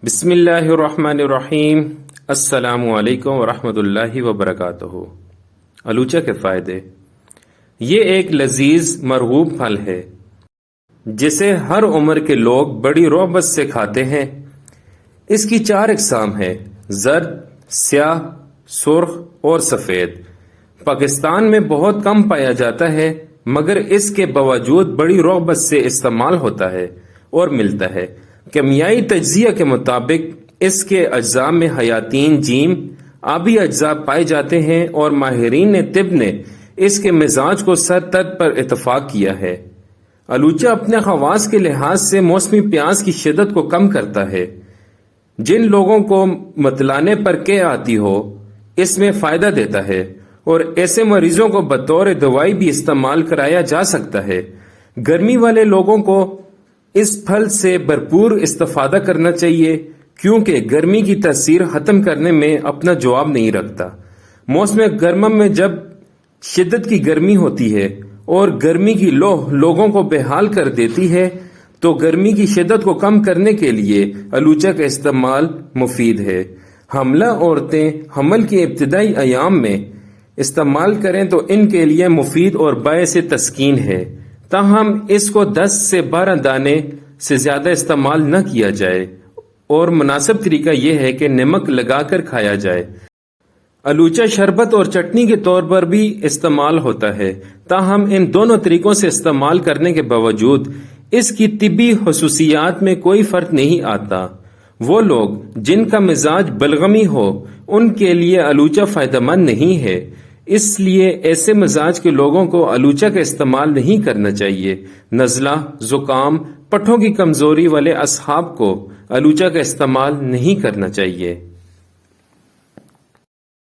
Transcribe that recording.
بسم اللہ الرحمن الرحیم۔ السلام علیکم ورحمۃ اللہ وبرکاتہ۔ آلوچہ کے فائدے۔ یہ ایک لذیذ مرغوب پھل ہے جسے ہر عمر کے لوگ بڑی رغبت سے کھاتے ہیں۔ اس کی 4 اقسام ہیں: زرد، سیاہ، سرخ اور سفید۔ پاکستان میں بہت کم پایا جاتا ہے، مگر اس کے باوجود بڑی رغبت سے استعمال ہوتا ہے اور ملتا ہے۔ کیمیائی تجزیہ کے مطابق اس کے اجزاء میں حیاتین جیم آبی اجزاء پائے جاتے ہیں، اور ماہرین طب نے اس کے مزاج کو سرد پر اتفاق کیا ہے۔ آلوچہ اپنے خواص کے لحاظ سے موسمی پیاس کی شدت کو کم کرتا ہے۔ جن لوگوں کو متلانے پر قے آتی ہو اس میں فائدہ دیتا ہے، اور ایسے مریضوں کو بطور دوائی بھی استعمال کرایا جا سکتا ہے۔ گرمی والے لوگوں کو اس پھل سے بھرپور استفادہ کرنا چاہیے، کیونکہ گرمی کی تاثیر ختم کرنے میں اپنا جواب نہیں رکھتا۔ موسم گرما میں جب شدت کی گرمی ہوتی ہے اور گرمی کی لو لوگوں کو بحال کر دیتی ہے، تو گرمی کی شدت کو کم کرنے کے لیے آلوچہ کا استعمال مفید ہے۔ حاملہ عورتیں حمل کے ابتدائی ایام میں استعمال کریں تو ان کے لیے مفید اور باعث تسکین ہے، تاہم اس کو 10 سے 12 دانے سے زیادہ استعمال نہ کیا جائے، اور مناسب طریقہ یہ ہے کہ نمک لگا کر کھایا جائے۔ آلوچہ شربت اور چٹنی کے طور پر بھی استعمال ہوتا ہے، تاہم ان دونوں طریقوں سے استعمال کرنے کے باوجود اس کی طبی خصوصیات میں کوئی فرق نہیں آتا۔ وہ لوگ جن کا مزاج بلغمی ہو ان کے لیے آلوچہ فائدہ مند نہیں ہے، اس لیے ایسے مزاج کے لوگوں کو آلوچہ کا استعمال نہیں کرنا چاہیے۔ نزلہ، زکام، پٹھوں کی کمزوری والے اصحاب کو آلوچہ کا استعمال نہیں کرنا چاہیے۔